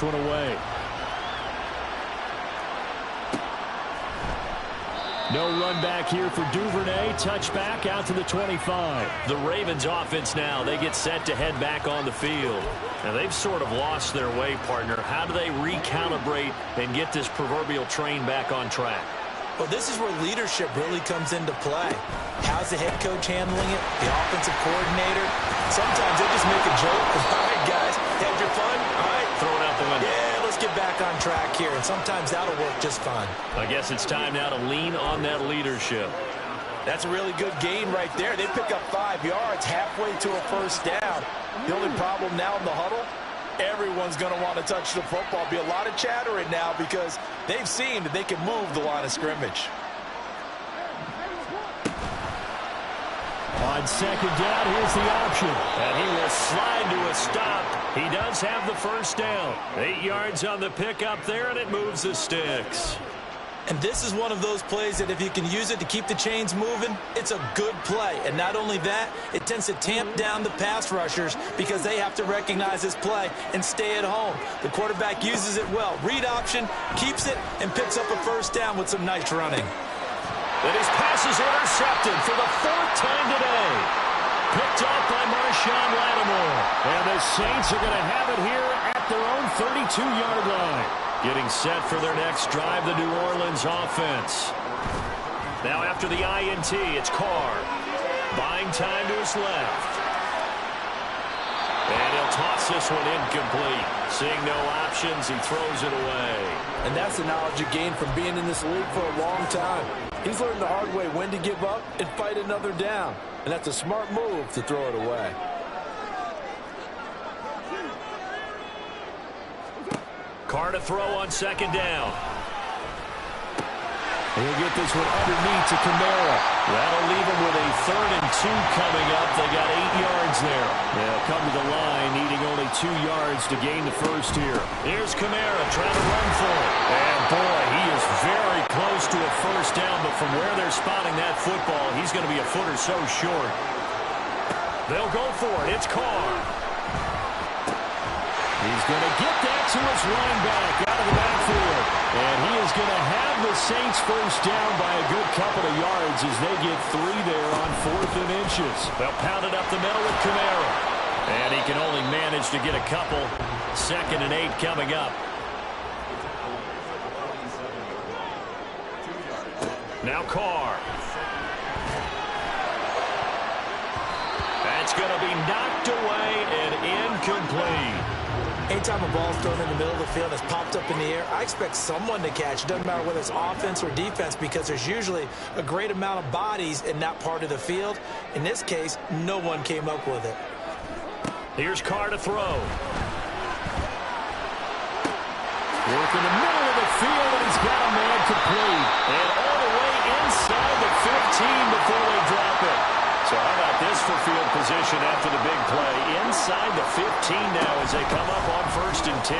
this one away. No run back here for Duvernay. Touchback out to the 25. The Ravens offense now, they get set to head back on the field. Now, they've sort of lost their way, partner. How do they recalibrate and get this proverbial train back on track? Well, this is where leadership really comes into play. How's the head coach handling it? The offensive coordinator? Sometimes they just make a joke. All right, guys, had your fun? All right. Throw it out the window. Yeah, let's get back on track here. And sometimes that'll work just fine. I guess it's time now to lean on that leadership. That's a really good gain right there. They pick up 5 yards halfway to a first down. The only problem now in the huddle, everyone's going to want to touch the football. Be a lot of chattering now because they've seen that they can move the line of scrimmage. On second down, here's the option. And he will slide to a stop. He does have the first down. 8 yards on the pickup there, and it moves the sticks. And this is one of those plays that if you can use it to keep the chains moving, it's a good play. And not only that, it tends to tamp down the pass rushers because they have to recognize this play and stay at home. The quarterback uses it well. Read option, keeps it, and picks up a first down with some nice running. And his pass is intercepted for the 4th time today. Picked up by Marshawn Lattimore. And the Saints are going to have it here at their own 32-yard line. Getting set for their next drive, the New Orleans offense. Now after the INT, it's Carr. Buying time to his left. And he'll toss this one incomplete. Seeing no options, he throws it away. And that's the knowledge you gain from being in this league for a long time. He's learned the hard way when to give up and fight another down. And that's a smart move to throw it away. Carr to throw on second down. He'll get this one underneath to Kamara. That'll leave him with a 3rd and 2 coming up. They got 8 yards there. They'll come to the line, needing only 2 yards to gain the first here. Here's Kamara trying to run for it. And boy, he is very close to a first down, but from where they're spotting that football, he's going to be a foot or so short. They'll go for it. It's Carr. He's going to get that to his running back out of the backfield. And he is going to have the Saints first down by a good couple of yards as they get 3 there on 4th and inches. They'll pound it up the middle with Kamara. And he can only manage to get a couple. 2nd and 8 coming up. Now Carr. That's going to be knocked away and incomplete. Anytime a ball's thrown in the middle of the field that's popped up in the air, I expect someone to catch. It doesn't matter whether it's offense or defense because there's usually a great amount of bodies in that part of the field. In this case, no one came up with it. Here's Carr to throw. Work in the middle of the field, and he's got a man complete. And all the way inside the 15 before they drop it. So how about this for field position after the big play? Inside the 15 now as they come up on 1st and 10.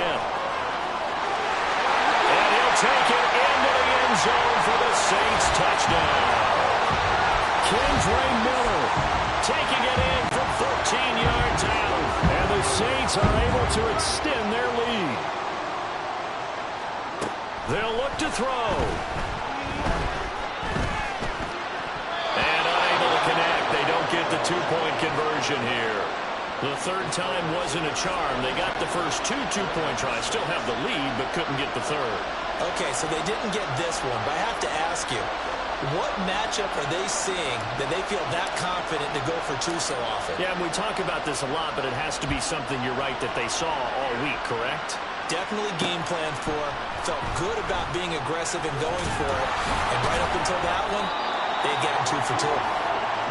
And he'll take it into the end zone for the Saints touchdown. Kendre Miller taking it in from 13 yards out. And the Saints are able to extend their lead. They'll look to throw. And unable to connect. They don't get the 2-point conversion here. The 3rd time wasn't a charm. They got the first 2 two-point tries. Still have the lead, but couldn't get the 3rd. Okay, so they didn't get this one, but I have to ask you, what matchup are they seeing that they feel that confident to go for 2 so often? Yeah, and we talk about this a lot, but it has to be something, you're right, that they saw all week, correct? Definitely game plan for, felt good about being aggressive and going for it. And right up until that one, they'd gotten 2 for 2.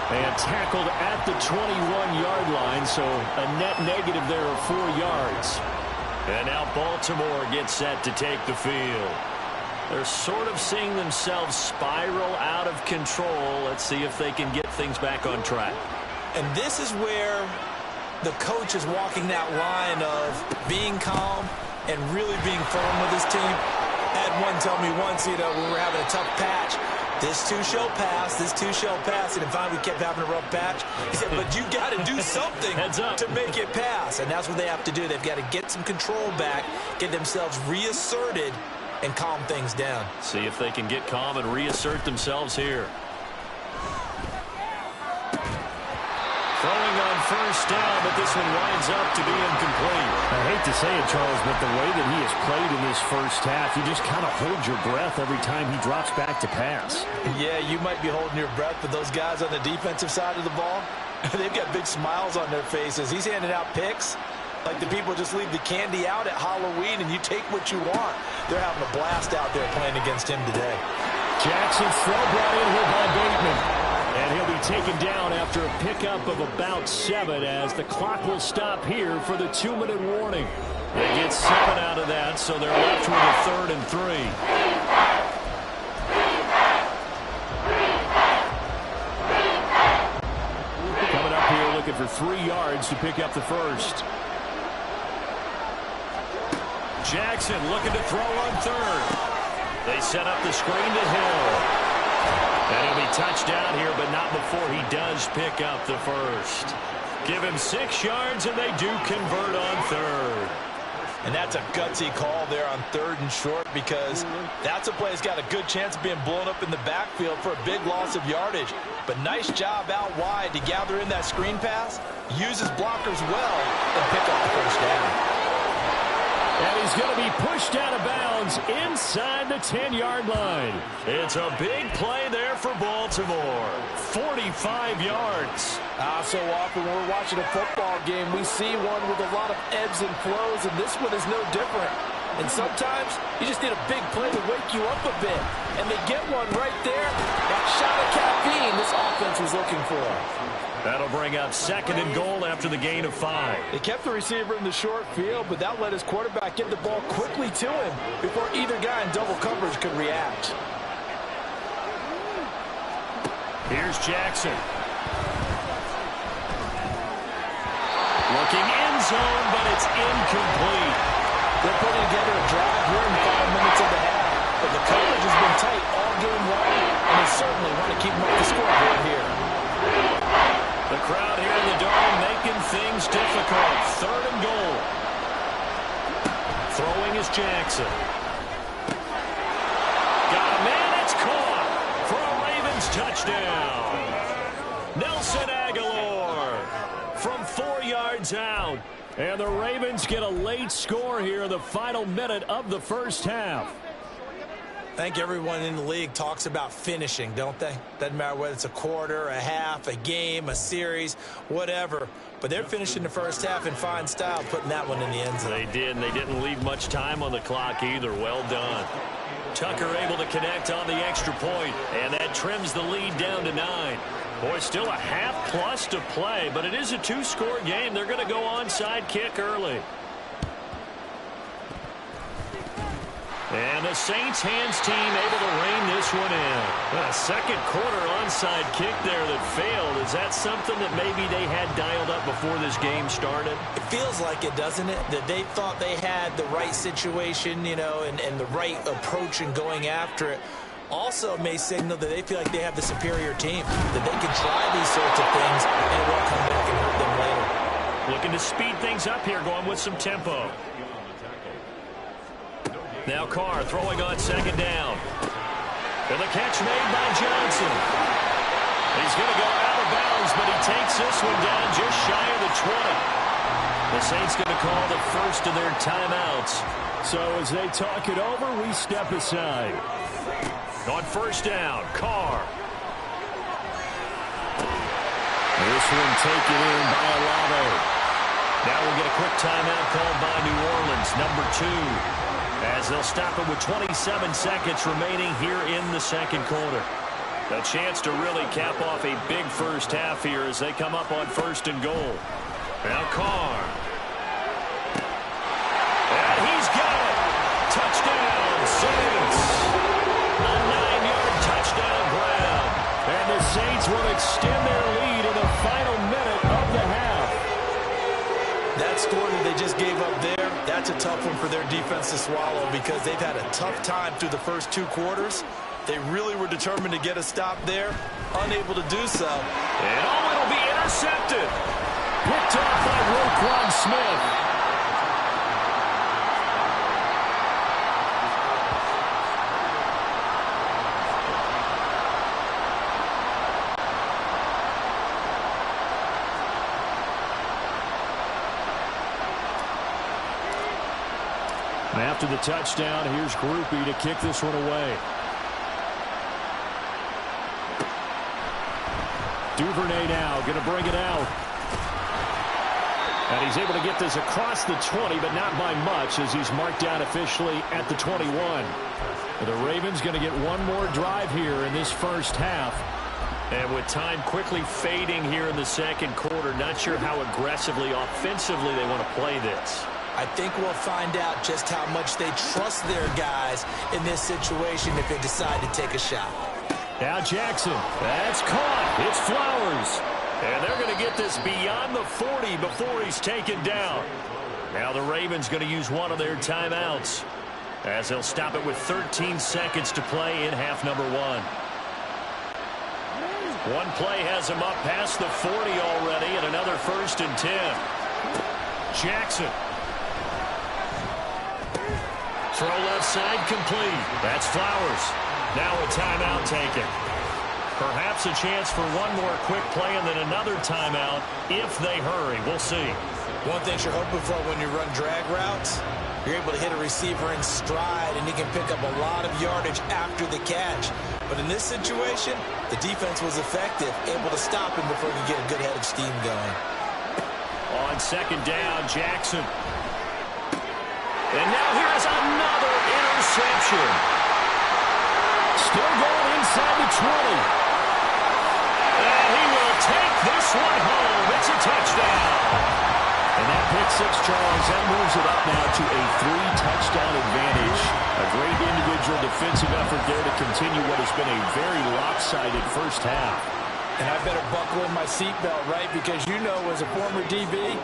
And tackled at the 21-yard line, so a net negative there of 4 yards. And now Baltimore gets set to take the field. They're sort of seeing themselves spiral out of control. Let's see if they can get things back on track. And this is where the coach is walking that line of being calm and really being firm with his team. I had one tell me once, when we were having a tough patch, This too shall pass. This too shall pass. And finally, we kept having a rough patch. He said, but you got to do something to make it pass. And that's what they have to do. They've got to get some control back, get themselves reasserted, and calm things down. See if they can get calm and reassert themselves here. Throwing on first down, but this one winds up to be incomplete. I hate to say it, Charles, but the way that he has played in this first half, you just kind of hold your breath every time he drops back to pass. Yeah, you might be holding your breath, but those guys on the defensive side of the ball, they've got big smiles on their faces. He's handing out picks like the people just leave the candy out at Halloween and you take what you want. They're having a blast out there playing against him today. Jackson's throw brought in here by Bateman. And he'll be taken down after a pickup of about 7 as the clock will stop here for the 2-minute warning. They get 7 out of that, so they're left with a 3rd and 3. Coming up here looking for 3 yards to pick up the first. Jackson looking to throw on 3rd. They set up the screen to Hill. And he'll be touched down here, but not before he does pick up the first. Give him 6 yards, and they do convert on 3rd. And that's a gutsy call there on 3rd and short because that's a play that's got a good chance of being blown up in the backfield for a big loss of yardage. But nice job out wide to gather in that screen pass, use his blockers well, and pick up the first down. And he's going to be pushed out of bounds inside the 10-yard line. It's a big play there for Baltimore. 45 yards. So often when we're watching a football game, we see one with a lot of ebbs and flows, and this one is no different. And sometimes you just need a big play to wake you up a bit. And they get one right there. That shot of caffeine this offense was looking for. That'll bring up 2nd and goal after the gain of 5. They kept the receiver in the short field, but that let his quarterback get the ball quickly to him before either guy in double coverage could react. Here's Jackson. Looking end zone, but it's incomplete. They're putting together a drive here in 5 minutes of the half, but the coverage has been tight all game long, and they certainly want to keep them up the scoreboard here. The crowd here in the Dome making things difficult. 3rd and goal. Throwing is Jackson. Got a man, it's caught for a Ravens touchdown. Nelson Aguilar from 4 yards out. And the Ravens get a late score here in the final minute of the first half. I think everyone in the league talks about finishing, don't they? Doesn't matter whether it's a quarter, a half, a game, a series, whatever. But they're finishing the first half in fine style, putting that one in the end zone. They did, and they didn't leave much time on the clock either. Well done. Tucker able to connect on the extra point, and that trims the lead down to 9. Boy, still a half plus to play, but it is a 2-score game. They're going to go onside kick early. And the Saints hands team able to rein this one in. A second quarter onside kick there that failed. Is that something that maybe they had dialed up before this game started? It feels like it, doesn't it? That they thought they had the right situation, you know, and the right approach in going after it. Also may signal that they feel like they have the superior team, that they can try these sorts of things and it won't come back and hurt them later. Looking to speed things up here, going with some tempo. Now Carr throwing on 2nd down. And the catch made by Johnson. He's going to go out of bounds, but he takes this one down just shy of the 20. The Saints going to call the first of their timeouts. So as they talk it over, we step aside. On first down, Carr. This one taken in by Olave. Now we'll get a quick timeout called by New Orleans, number 2. As they'll stop it with 27 seconds remaining here in the second quarter. A chance to really cap off a big first half here as they come up on 1st and goal. Now Carr. And he's got it. Touchdown, Saints. A 9-yard touchdown grab. And the Saints will extend their lead in the final minute of the half. That score that they just gave up there, that's a tough one for their defense to swallow because they've had a tough time through the first 2 quarters. They really were determined to get a stop there, unable to do so. And it'll be intercepted. Picked off by Roquan Smith. After the touchdown, here's Grupe to kick this one away. Duvernay now going to bring it out. And he's able to get this across the 20, but not by much as he's marked down officially at the 21. The Ravens going to get one more drive here in this first half. And with time quickly fading here in the second quarter, not sure how aggressively, offensively they want to play this. I think we'll find out just how much they trust their guys in this situation if they decide to take a shot. Now Jackson, that's caught. It's Flowers. And they're going to get this beyond the 40 before he's taken down. Now the Ravens going to use one of their timeouts as they'll stop it with 13 seconds to play in half number one. One play has him up past the 40 already, and another 1st and 10. Jackson. Throw left side complete. That's Flowers. Now a timeout taken. Perhaps a chance for one more quick play and then another timeout if they hurry. We'll see. One thing you're hoping for when you run drag routes, you're able to hit a receiver in stride and he can pick up a lot of yardage after the catch. But in this situation, the defense was effective, able to stop him before he could get a good head of steam going. On second down, Jackson. And now here's another interception. Still going inside the 20. And he will take this one home. It's a touchdown. And that pick six, Charles, that moves it up now to a 3-touchdown advantage. A great individual defensive effort there to continue what has been a very lopsided first half. And I better buckle in my seatbelt, right? Because you know, as a former DB,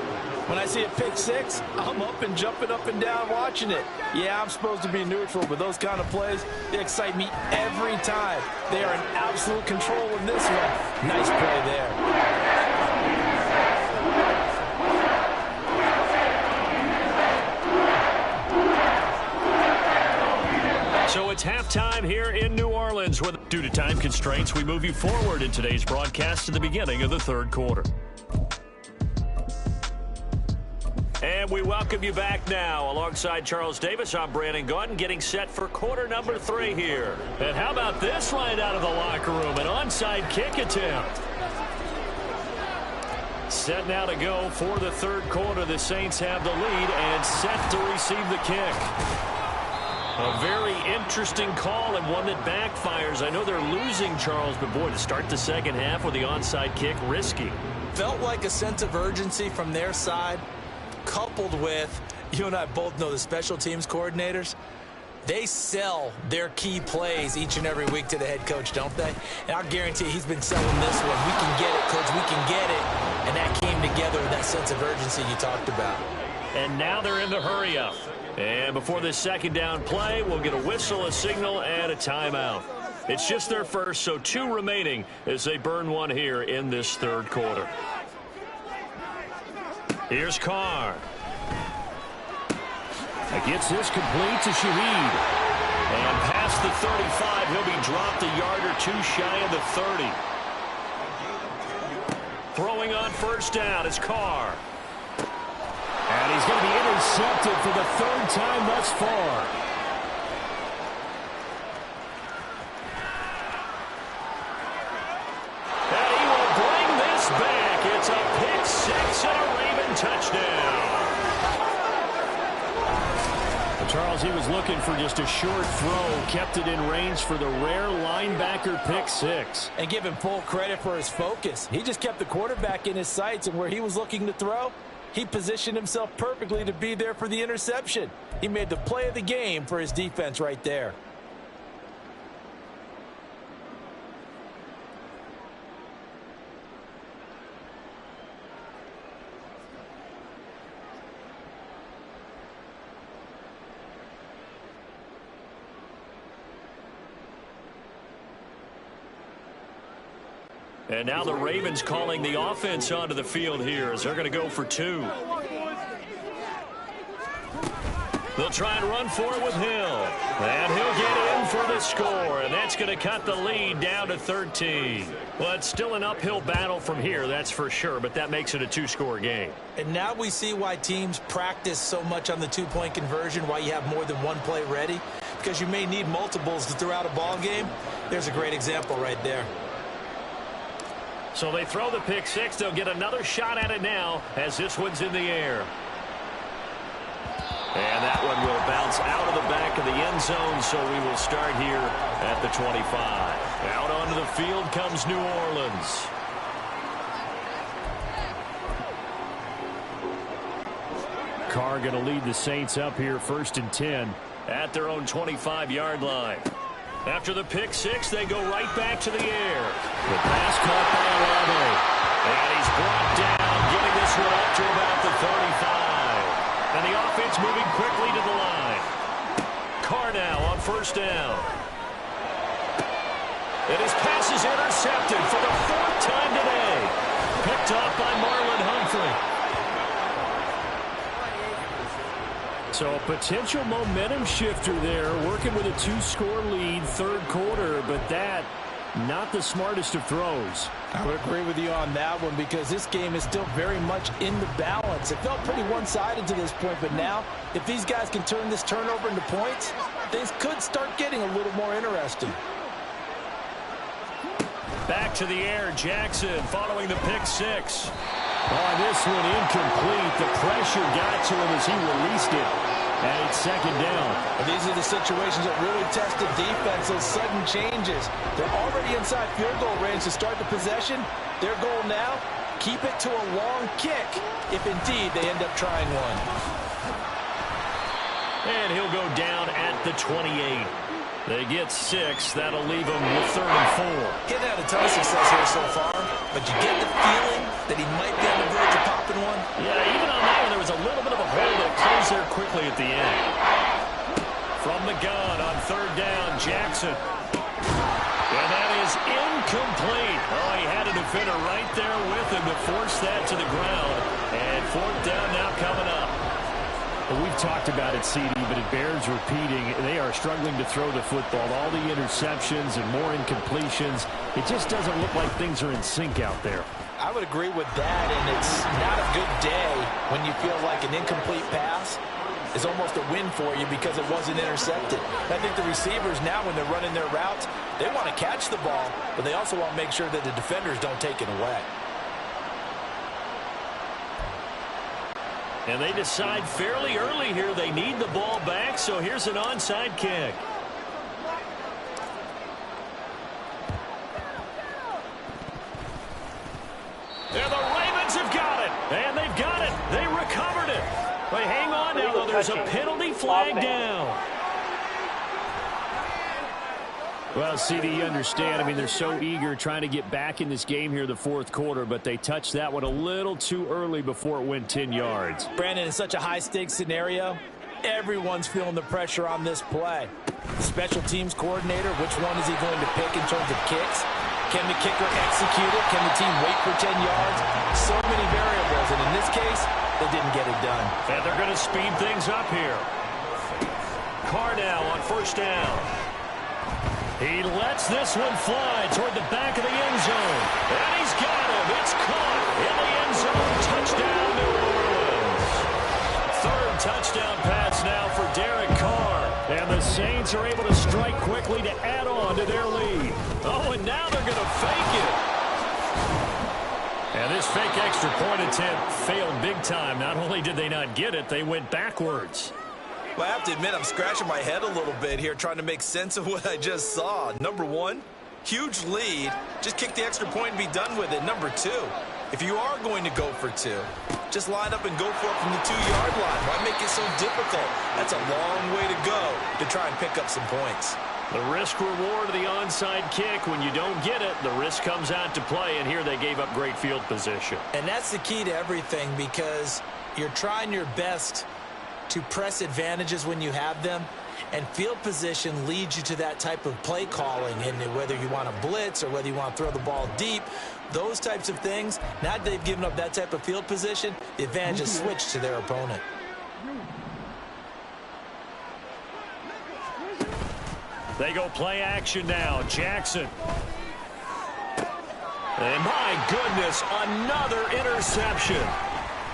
when I see a pick six, I'm up and jumping up and down watching it. Yeah, I'm supposed to be neutral, but those kind of plays, they excite me every time. They are in absolute control in this one. Nice play there. So it's halftime here in New Orleans. Where, due to time constraints, we move you forward in today's broadcast to the beginning of the third quarter. And we welcome you back now. Alongside Charles Davis, I'm Brandon Gaudin, getting set for quarter number 3 here. And how about this line out of the locker room? An onside kick attempt. Set now to go for the third quarter. The Saints have the lead and set to receive the kick. A very interesting call and one that backfires. I know they're losing, Charles, but boy, to start the second half with the onside kick, risky. Felt like a sense of urgency from their side, coupled with, you and I both know the special teams coordinators, they sell their key plays each and every week to the head coach, don't they? And I'll guarantee he's been selling this one. We can get it, coach, we can get it. And that came together with that sense of urgency you talked about. And now they're in the hurry-up. And before this second down play, we'll get a whistle, a signal, and a timeout. It's just their first, so 2 remaining as they burn one here in this third quarter. Here's Carr. Gets this complete to Shaheed. And past the 35, he'll be dropped a yard or 2 shy of the 30. Throwing on first down is Carr. And he's going to be intercepted for the 3rd time thus far. And he will bring this back. It's a pick 6 and a Raven touchdown. Charles, he was looking for just a short throw, kept it in range for the rare linebacker pick 6. And give him full credit for his focus. He just kept the quarterback in his sights, and where he was looking to throw, he positioned himself perfectly to be there for the interception. He made the play of the game for his defense right there. And now the Ravens calling the offense onto the field here as they're going to go for 2. They'll try and run for it with Hill. And he'll get in for the score. And that's going to cut the lead down to 13. Well, it's still an uphill battle from here, that's for sure. But that makes it a 2-score game. And now we see why teams practice so much on the 2-point conversion, why you have more than one play ready. Because you may need multiples to throw out a ball game. There's a great example right there. So they throw the pick 6. They'll get another shot at it now as this one's in the air. And that one will bounce out of the back of the end zone, so we will start here at the 25. Out onto the field comes New Orleans. Carr going to lead the Saints up here 1st and 10. At their own 25-yard line. After the pick 6, they go right back to the air. The pass caught by Olave. And he's brought down, getting this one up to about the 35. And the offense moving quickly to the line. Carr now on 1st down. And his pass is intercepted for the 4th time today. Picked off by Marlon Humphrey. So a potential momentum shifter there, working with a 2-score lead, 3rd quarter, but that not the smartest of throws. I would agree with you on that one because this game is still very much in the balance. It felt pretty one-sided to this point, but now if these guys can turn this turnover into points, things could start getting a little more interesting. Back to the air, Jackson following the pick 6. Oh, this one incomplete. The pressure got to him as he released it. And it's 2nd down. And these are the situations that really test the defense, those sudden changes. They're already inside field goal range to start the possession. Their goal now, keep it to a long kick if indeed they end up trying one. And he'll go down at the 28. They get 6. That'll leave them with 3rd and 4. Getting out a ton of success here so far, but you get the feeling that he might be on the verge of popping one. Yeah, even on that one, there was a little bit of a hole that closed there quickly at the end. From the gun on 3rd down, Jackson. And that is incomplete. Oh, he had a defender right there with him to force that to the ground. And 4th down now coming up. Well, we've talked about it, CD, but it bears repeating. They are struggling to throw the football. All the interceptions and more incompletions. It just doesn't look like things are in sync out there. I would agree with that, and it's not a good day when you feel like an incomplete pass is almost a win for you because it wasn't intercepted. I think the receivers now, when they're running their routes, they want to catch the ball, but they also want to make sure that the defenders don't take it away. And they decide fairly early here they need the ball back, so here's an onside kick. And the Ravens have got it. And they've got it. They recovered it. They hang on now, though. There's a penalty flag down. Well, CD, you understand. I mean, they're so eager trying to get back in this game here the 4th quarter, but they touched that one a little too early before it went 10 yards. Brandon, in such a high-stakes scenario, everyone's feeling the pressure on this play. The special teams coordinator, which one is he going to pick in terms of kicks? Can the kicker execute it? Can the team wait for 10 yards? So many variables, and in this case, they didn't get it done. And they're going to speed things up here. Carr now on 1st down. He lets this one fly toward the back of the end zone. And he's got him. It's caught in the end zone. Touchdown, New Orleans. 3rd touchdown pass now for Derek Carr. And the Saints are able to strike quickly to add on to their lead. Oh, and now they're going to fake it. And this fake extra point attempt failed big time. Not only did they not get it, they went backwards. Well, I have to admit, I'm scratching my head a little bit here trying to make sense of what I just saw. Number one, huge lead. Just kick the extra point and be done with it. Number 2, if you are going to go for 2, just line up and go for it from the 2-yard line. Why make it so difficult? That's a long way to go to try and pick up some points. The risk-reward of the onside kick, when you don't get it, the risk comes out to play, and here they gave up great field position. And that's the key to everything because you're trying your best to press advantages when you have them, And field position leads you to that type of play calling, and whether you want to blitz or whether you want to throw the ball deep, those types of things, now that they've given up that type of field position, the advantage is switched to their opponent. They go play action now. Jackson. And my goodness, another interception.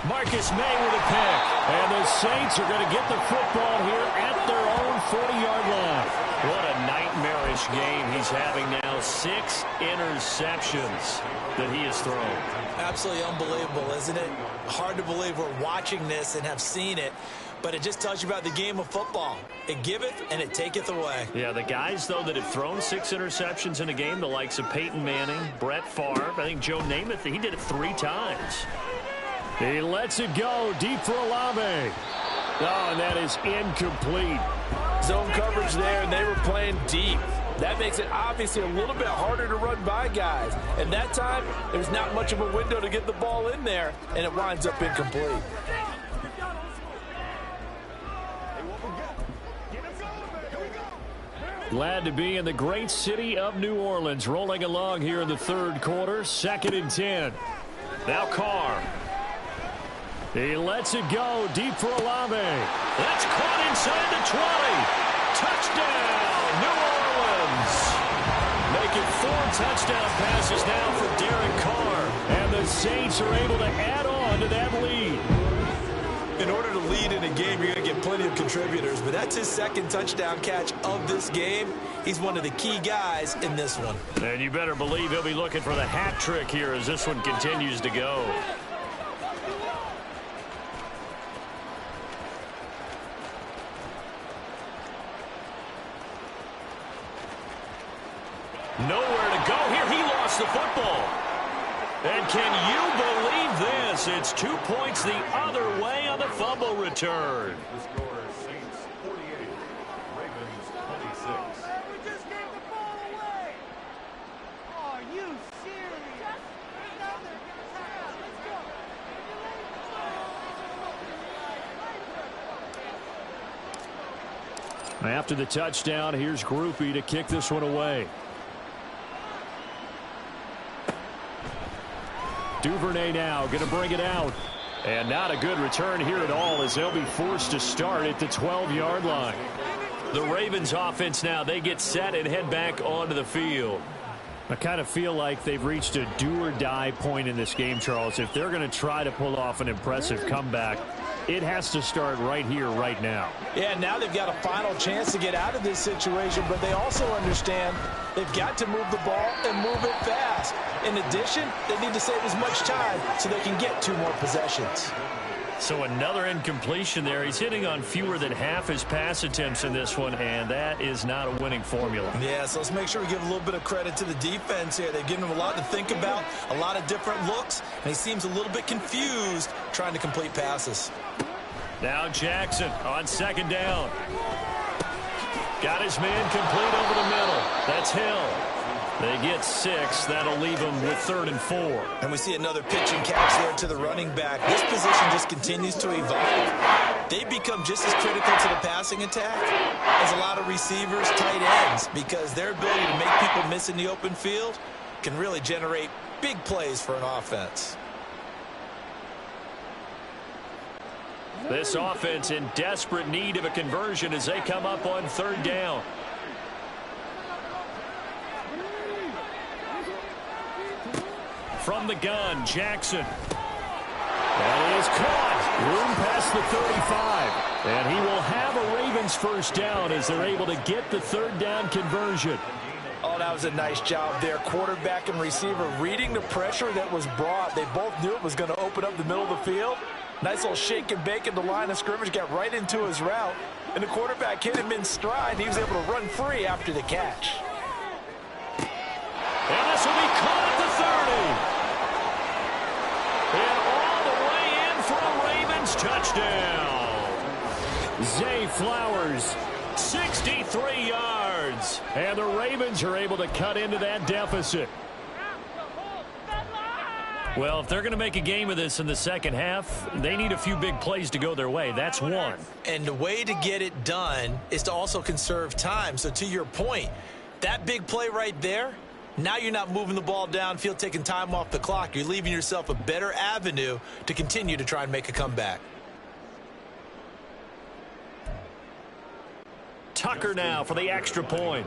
Marcus May with a pick. And the Saints are going to get the football here at their own 40-yard line. What a nightmarish game he's having now. 6 interceptions that he has thrown. Absolutely unbelievable, isn't it? Hard to believe we're watching this and have seen it. But it just tells you about the game of football. It giveth and it taketh away. Yeah, the guys, though, that have thrown 6 interceptions in a game, the likes of Peyton Manning, Brett Favre, I think Joe Namath, he did it 3 times. He lets it go deep for Olave. Oh, and that is incomplete. Zone coverage there, and they were playing deep. That makes it obviously a little bit harder to run by guys. And that time, there's not much of a window to get the ball in there, and it winds up incomplete. Glad to be in the great city of New Orleans, rolling along here in the third quarter, 2nd and 10. Now Carr. He lets it go deep for Olave. That's caught inside the 20. Touchdown, New Orleans. Making 4 touchdown passes now for Derek Carr. And the Saints are able to add on to that lead. In order to lead in a game, you're going to get plenty of contributors, but that's his 2nd touchdown catch of this game. He's one of the key guys in this one. And you better believe he'll be looking for the hat trick here as this one continues to go. Nowhere to go here. He lost the football. And can you believe this? It's 2 points the other way on the fumble return. The score is Saints 48, Ravens 26. We just gave the ball away. Are you serious? Let's go. After the touchdown, here's Grupe to kick this one away. Duvernay now going to bring it out. And not a good return here at all as they'll be forced to start at the 12-yard line. The Ravens offense now, they get set and head back onto the field. I kind of feel like they've reached a do-or-die point in this game, Charles. If they're going to try to pull off an impressive comeback, it has to start right here, right now. Yeah, now they've got a final chance to get out of this situation, but they also understand they've got to move the ball and move it fast. In addition, they need to save as much time so they can get 2 more possessions. So another incompletion there. He's hitting on fewer than half his pass attempts in this one, and that is not a winning formula. Yeah, so let's make sure we give a little bit of credit to the defense here. They've given him a lot to think about, a lot of different looks, and he seems a little bit confused trying to complete passes. Now Jackson on 2nd down. Got his man complete over the middle. That's Hill. They get 6. That'll leave them with 3rd and 4. And we see another pitch and catch there to the running back. This position just continues to evolve. They become just as critical to the passing attack as a lot of receivers, tight ends, because their ability to make people miss in the open field can really generate big plays for an offense. This offense in desperate need of a conversion as they come up on 3rd down. From the gun, Jackson. That is caught. Room past the 35. And he will have a Ravens 1st down as they're able to get the 3rd down conversion. Oh, that was a nice job there. Quarterback and receiver reading the pressure that was brought. They both knew it was going to open up the middle of the field. Nice little shake and bake at the line of scrimmage. Got right into his route. And the quarterback hit him in stride. He was able to run free after the catch. And this will be caught at the 30. And all the way in for a Ravens touchdown. Zay Flowers, 63 yards. And the Ravens are able to cut into that deficit. Well, if they're going to make a game of this in the second half, they need a few big plays to go their way. That's one. And the way to get it done is to also conserve time. So to your point, that big play right there, now you're not moving the ball downfield, taking time off the clock. You're leaving yourself a better avenue to continue to try and make a comeback. Tucker now for the extra point.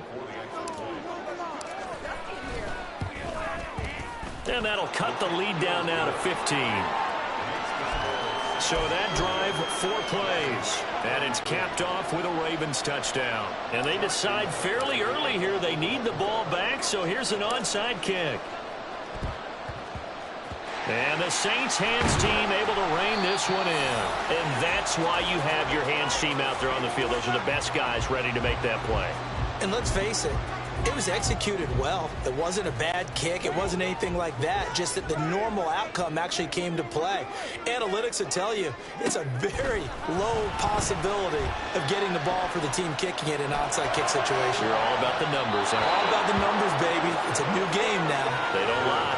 And that'll cut the lead down now to 15. So that drive, 4 plays. And it's capped off with a Ravens touchdown. And they decide fairly early here they need the ball back, so here's an onside kick. And the Saints hands team able to rein this one in. And that's why you have your hands team out there on the field. Those are the best guys ready to make that play. And let's face it, it was executed well. It wasn't a bad kick. It wasn't anything like that. Just that the normal outcome actually came to play. Analytics will tell you it's a very low possibility of getting the ball for the team kicking it in an onside kick situation. You're all about the numbers, aren't you? All about the numbers, baby. It's a new game now. They don't lie.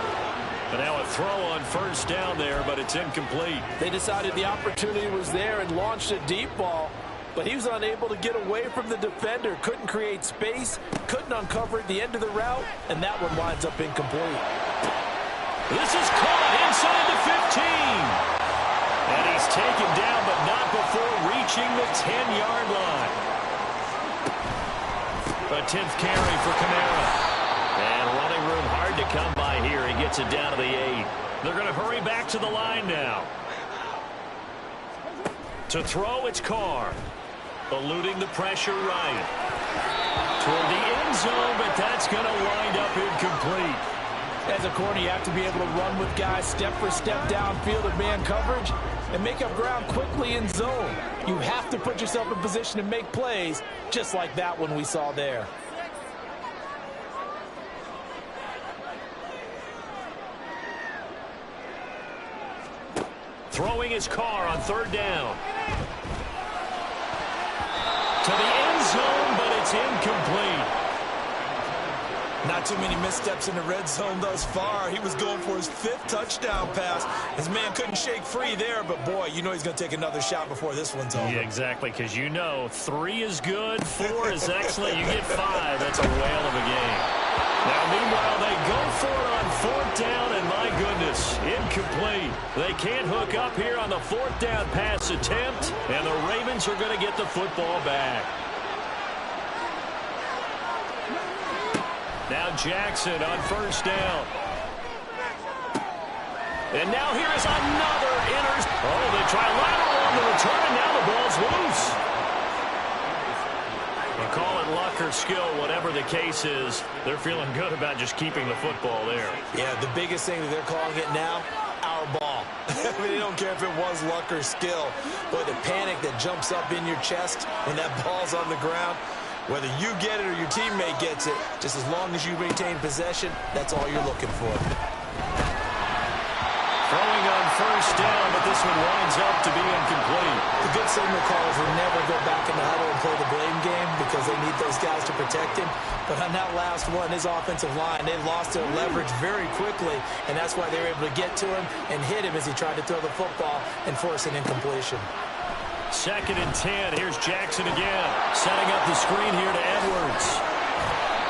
But now a throw on first down there, but it's incomplete. They decided the opportunity was there and launched a deep ball, but he was unable to get away from the defender. Couldn't create space, couldn't uncover at the end of the route, and that one winds up incomplete. This is caught inside the 15. And he's taken down, but not before reaching the 10-yard line. A 10th carry for Kamara. And running room hard to come by here. He gets it down to the 8. They're going to hurry back to the line now. To throw, it's Carr. Eluding the pressure right. Toward the end zone, but that's going to wind up incomplete. As a corner, you have to be able to run with guys step for step downfield of man coverage and make up ground quickly in zone. You have to put yourself in position to make plays, just like that one we saw there. Throwing his Carr on 3rd down. To the end zone, but it's incomplete. Not too many missteps in the red zone thus far. He was going for his 5th touchdown pass. His man couldn't shake free there, but boy, you know he's going to take another shot before this one's over. Yeah, exactly, because you know 3 is good, 4 is excellent. You get 5, that's a whale of a game. Now, meanwhile, they go for it on 4th down, and my goodness, incomplete. They can't hook up here on the 4th down pass attempt, and the Ravens are going to get the football back. Now Jackson on 1st down. And now here is another Oh, they try lateral on the return, and now the ball's loose. You call it luck or skill, whatever the case is, they're feeling good about just keeping the football there. Yeah, the biggest thing that they're calling it now, our ball. I mean, they don't care if it was luck or skill. Boy, the panic that jumps up in your chest when that ball's on the ground, whether you get it or your teammate gets it, just as long as you maintain possession, that's all you're looking for. Throwing on 1st down, but this one winds up to be incomplete. The good signal callers will never go back in the huddle and play the blame game because they need those guys to protect him. But on that last one, his offensive line, they lost their leverage very quickly, and that's why they were able to get to him and hit him as he tried to throw the football and force an incompletion. 2nd and 10. Here's Jackson again, setting up the screen here to Edwards.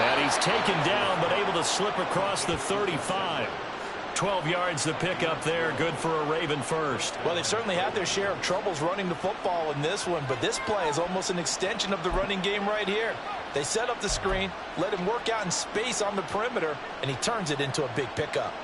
And he's taken down, but able to slip across the 35. 12 yards to pick up there. Good for a Raven first. Well, they've certainly had their share of troubles running the football in this one, but this play is almost an extension of the running game right here. They set up the screen, let him work out in space on the perimeter, and he turns it into a big pickup.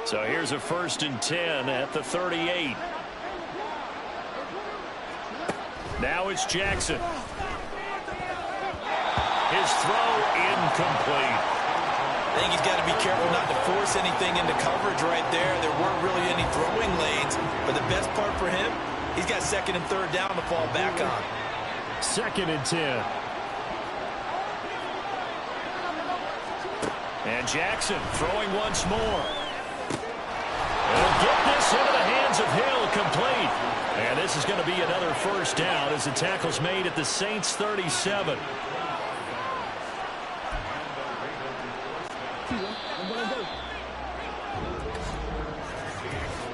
So here's a 1st and 10 at the 38. Now it's Jackson. His throw incomplete. I think he's got to be careful not to force anything into coverage right there. There weren't really any throwing lanes, but the best part for him, he's got 2nd and 3rd down to fall back on. 2nd and 10. And Jackson throwing once more. They'll get this into the hands of Hill, complete. And this is going to be another first down as the tackle's made at the Saints 37.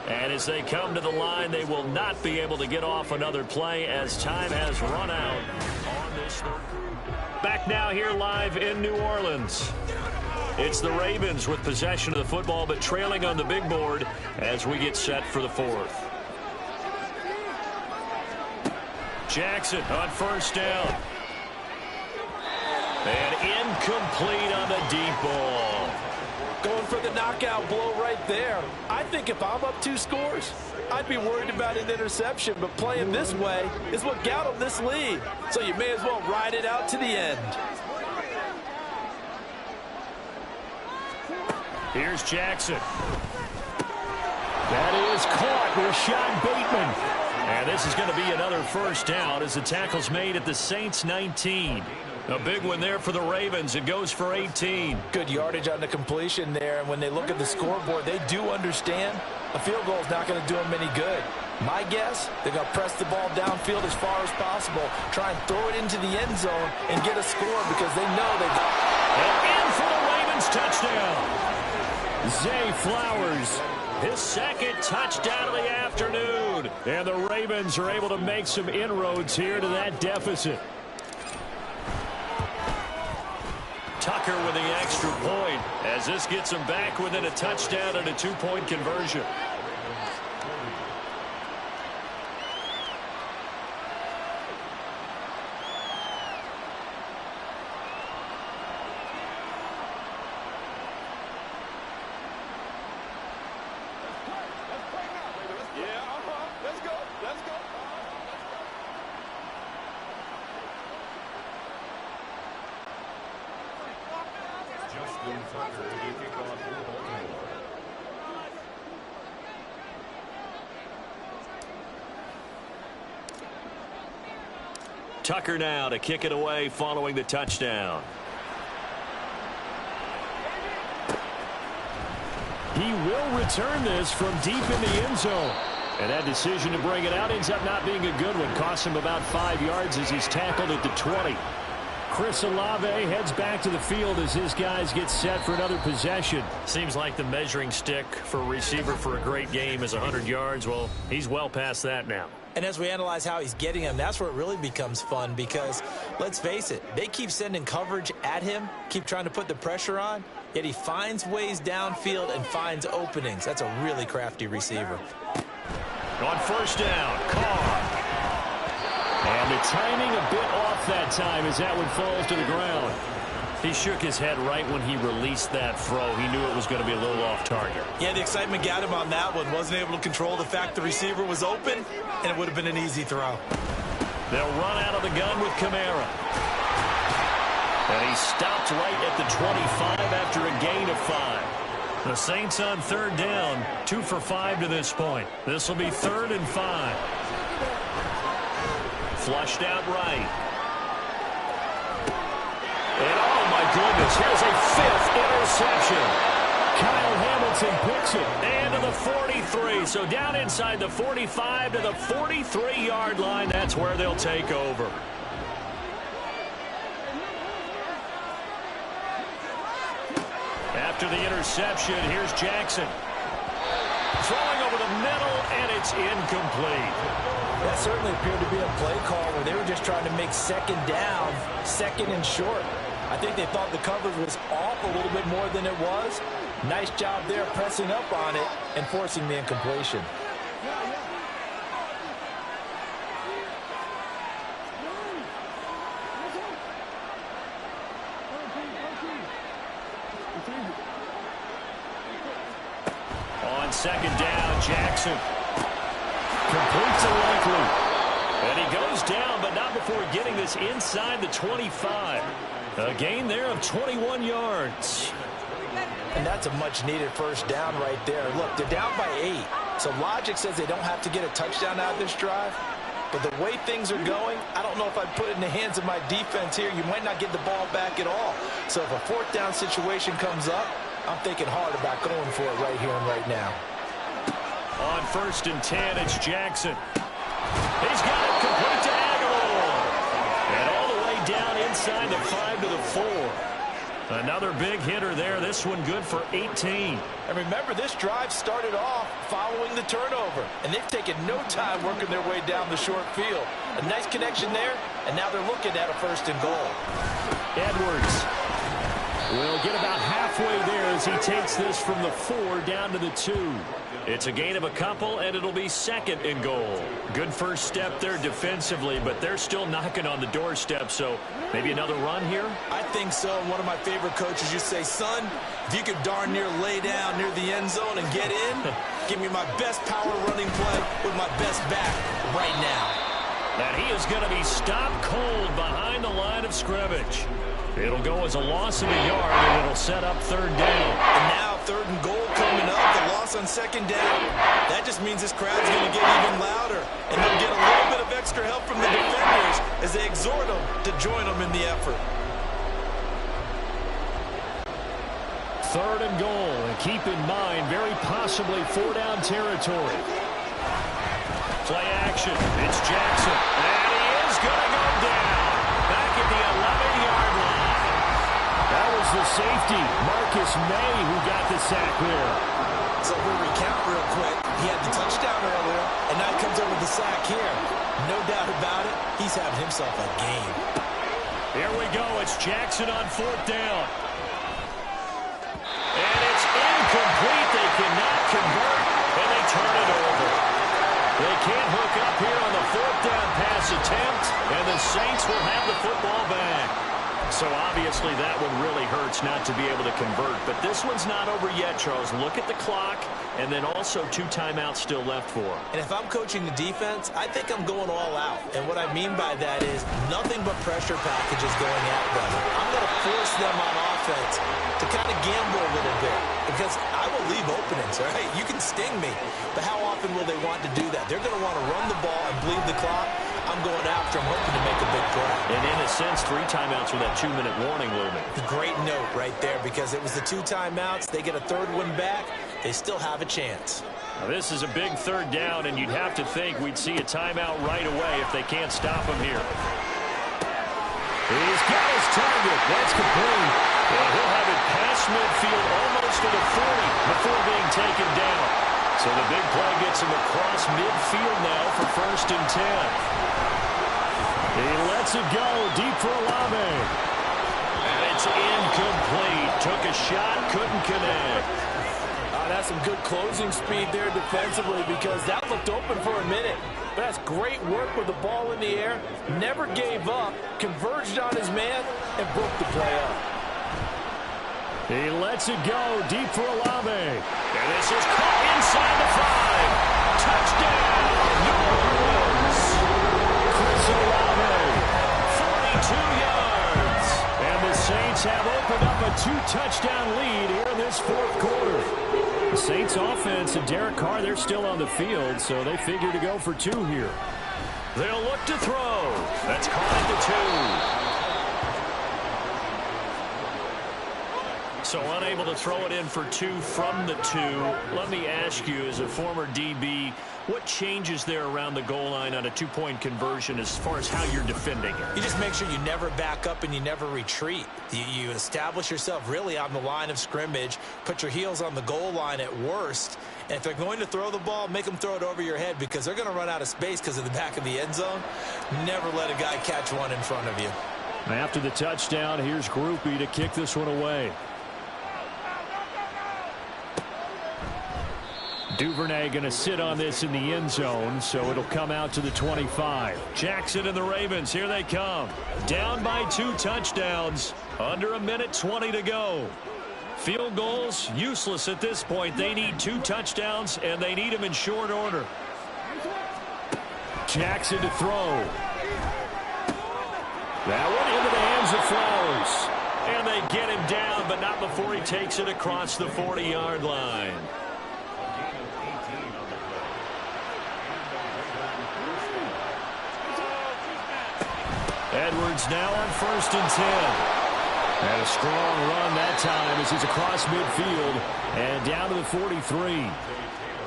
And as they come to the line, they will not be able to get off another play as time has run out on this third. Back now here live in New Orleans. It's the Ravens with possession of the football, but trailing on the big board as we get set for the fourth. Jackson on first down. And incomplete on the deep ball. Going for the knockout blow right there. I think if I'm up 2 scores, I'd be worried about an interception, but playing this way is what got them this lead. So you may as well ride it out to the end. Here's Jackson. That is caught. Rashad Bateman. And this is going to be another first down as the tackle's made at the Saints 19. A big one there for the Ravens. It goes for 18. Good yardage on the completion there. And when they look at the scoreboard, they do understand a field goal is not going to do them any good. My guess, they're going to press the ball downfield as far as possible, try and throw it into the end zone and get a score because they know they've got. And in for the Ravens touchdown. Zay Flowers, his second touchdown of the afternoon. And the Ravens are able to make some inroads here to that deficit. Tucker with the extra point as this gets him back within a touchdown and a 2-point conversion. Justin Tucker to be kicked off for Baltimore. Tucker now to kick it away following the touchdown. He will return this from deep in the end zone. And that decision to bring it out ends up not being a good one. Costs him about 5 yards as he's tackled at the 20. Chris Olave heads back to the field as his guys get set for another possession. Seems like the measuring stick for a receiver for a great game is 100 yards. Well, he's well past that now. And as we analyze how he's getting him, that's where it really becomes fun because, let's face it, they keep sending coverage at him, keep trying to put the pressure on, yet he finds ways downfield and finds openings. That's a really crafty receiver. On first down, Carr. And the timing a bit off that time as that one falls to the ground. He shook his head right when he released that throw. He knew it was going to be a little off target. Yeah, the excitement got him on that one. Wasn't able to control the fact the receiver was open, and it would have been an easy throw. They'll run out of the gun with Kamara. And he stopped right at the 25 after a gain of 5. The Saints on third down, 2 for 5 to this point. This will be 3rd and 5. Flushed out right. And oh my goodness, here's a 5th interception. Kyle Hamilton picks it. And to the 43. So down inside the 45 to the 43-yard line. That's where they'll take over. After the interception, here's Jackson. Throwing over the middle, and it's incomplete. That certainly appeared to be a play call where they were just trying to make second down, second and short. I think they thought the coverage was off a little bit more than it was. Nice job there pressing up on it and forcing the incompletion. On second down, Jackson completes it likely. And he goes down, but not before getting this inside the 25. A gain there of 21 yards. And that's a much-needed first down right there. Look, they're down by 8. So logic says they don't have to get a touchdown out of this drive. But the way things are going, I don't know if I'd put it in the hands of my defense here. You might not get the ball back at all. So if a 4th down situation comes up, I'm thinking hard about going for it right here and right now. On 1st and 10, it's Jackson. He's got it complete to Aguilar. And all the way down inside the 5 to the 4. Another big hitter there. This one good for 18. And remember, this drive started off following the turnover. And they've taken no time working their way down the short field. A nice connection there, and now they're looking at a 1st and goal. Edwards will get about halfway there as he takes this from the 4 down to the 2. It's a gain of a couple, and it'll be 2nd and goal. Good first step there defensively, but they're still knocking on the doorstep, so maybe another run here? I think so. One of my favorite coaches used to say, son, if you could darn near lay down near the end zone and get in, give me my best power running play with my best back right now. And he is going to be stopped cold behind the line of scrimmage. It'll go as a loss of a yard, and it'll set up 3rd down. And now 3rd and goal coming up, the loss on 2nd down. That just means this crowd's going to get even louder. And they'll get a little bit of extra help from the defenders as they exhort them to join them in the effort. 3rd and goal, and keep in mind, very possibly 4-down territory. Play action. It's Jackson. And he is going to go down. Back at the 11-yard line. That was the safety, Marcus May, who got the sack there. So we'll recount real quick. He had the touchdown earlier, and now he comes over the sack here. No doubt about it, he's having himself a game. Here we go. It's Jackson on 4th down. And it's incomplete. They cannot convert, and they turn it over. They can't hook up here on the 4th down pass attempt, and the Saints will have the football back. So obviously that one really hurts not to be able to convert. But this one's not over yet, Charles. Look at the clock, and then also 2 timeouts still left for them. And if I'm coaching the defense, I think I'm going all out. And what I mean by that is nothing but pressure packages going at them. I'm going to force them on offense to kind of gamble a little bit because I will leave openings. All right, you can sting me, but how often will they want to do that? They're going to want to run the ball and bleed the clock. I'm going after them, hoping to make a big play. And in a sense, 3 timeouts with that 2-minute warning looming. Great note right there because it was the 2 timeouts. They get a 3rd one back. They still have a chance. Now, this is a big 3rd down, and you'd have to think we'd see a timeout right away if they can't stop him here. He's got his target. That's complete. And he'll have it past midfield almost to the 40 before being taken down. So the big play gets him across midfield now for 1st and 10. He lets it go deep for Olave. And it's incomplete. Took a shot, couldn't connect. That's some good closing speed there defensively because that looked open for a minute. But that's great work with the ball in the air. Never gave up, converged on his man, and broke the play up. He lets it go deep for Olave. And this is caught inside the 5. Touchdown, New Orleans. Chris Olave, 42 yards. And the Saints have opened up a 2-touchdown lead here in this 4th quarter. The Saints offense and Derek Carr, they're still on the field, so they figure to go for 2 here. They'll look to throw. That's caught at the 2. So unable to throw it in for 2 from the 2. Let me ask you, as a former DB, what changes there around the goal line on a 2-point conversion as far as how you're defending it? You just make sure you never back up and you never retreat. You establish yourself really on the line of scrimmage, put your heels on the goal line at worst, and if they're going to throw the ball, make them throw it over your head because they're going to run out of space because of the back of the end zone. Never let a guy catch one in front of you. After the touchdown, here's Grupe to kick this one away. Duvernay going to sit on this in the end zone, so it'll come out to the 25. Jackson and the Ravens, here they come. Down by 2 touchdowns. Under 1:20 to go. Field goals, useless at this point. They need 2 touchdowns, and they need them in short order. Jackson to throw. That one into the hands of Flowers. And they get him down, but not before he takes it across the 40-yard line. Edwards now on 1st and 10. And a strong run that time as he's across midfield and down to the 43.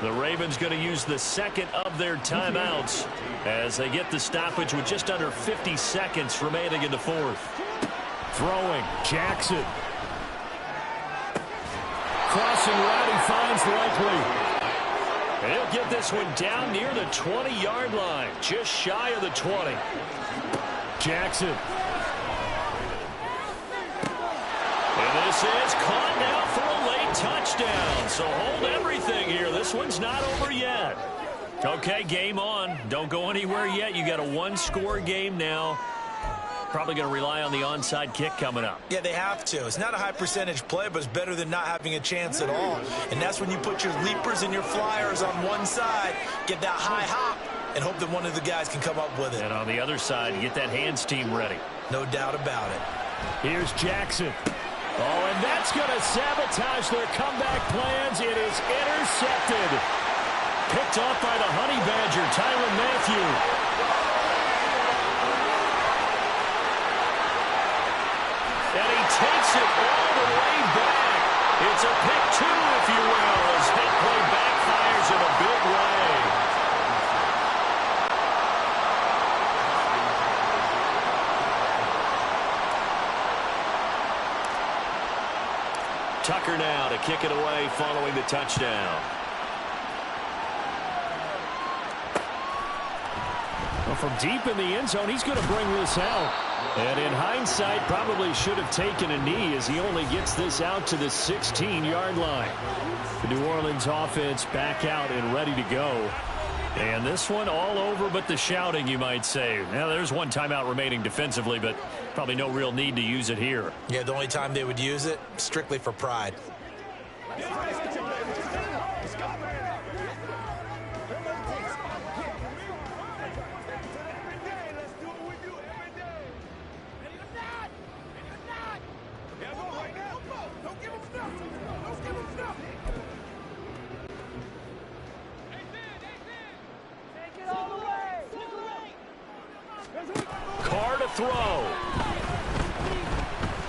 The Ravens going to use the second of their timeouts as they get the stoppage with just under 50 seconds remaining in the fourth. Throwing, Jackson. Crossing route, he finds Likely. He'll get this one down near the 20-yard line, just shy of the 20. Jackson. And this is caught now for a late touchdown. So hold everything here. This one's not over yet. Okay, game on. Don't go anywhere yet. You got a one-score game now. Probably going to rely on the onside kick coming up. Yeah, they have to. It's not a high percentage play, but it's better than not having a chance at all. And that's when you put your leapers and your flyers on one side, get that high hop, and hope that one of the guys can come up with it. And on the other side, you get that hands team ready. No doubt about it. Here's Jackson. Oh, and that's going to sabotage their comeback plans. It is intercepted. Picked off by the Honey Badger, Tyrann Mathieu. And he takes it all the way back. It's a pick two, if you will, as that play backfires in a big way. Tucker now to kick it away following the touchdown. Well, from deep in the end zone, he's going to bring this out. And in hindsight, probably should have taken a knee as he only gets this out to the 16-yard line. The New Orleans offense back out and ready to go. And this one all over but the shouting, you might say. Now, there's one timeout remaining defensively, but probably no real need to use it here. Yeah, the only time they would use it, strictly for pride. Carr to throw.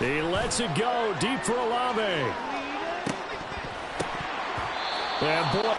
He lets it go deep for Olave. And boy.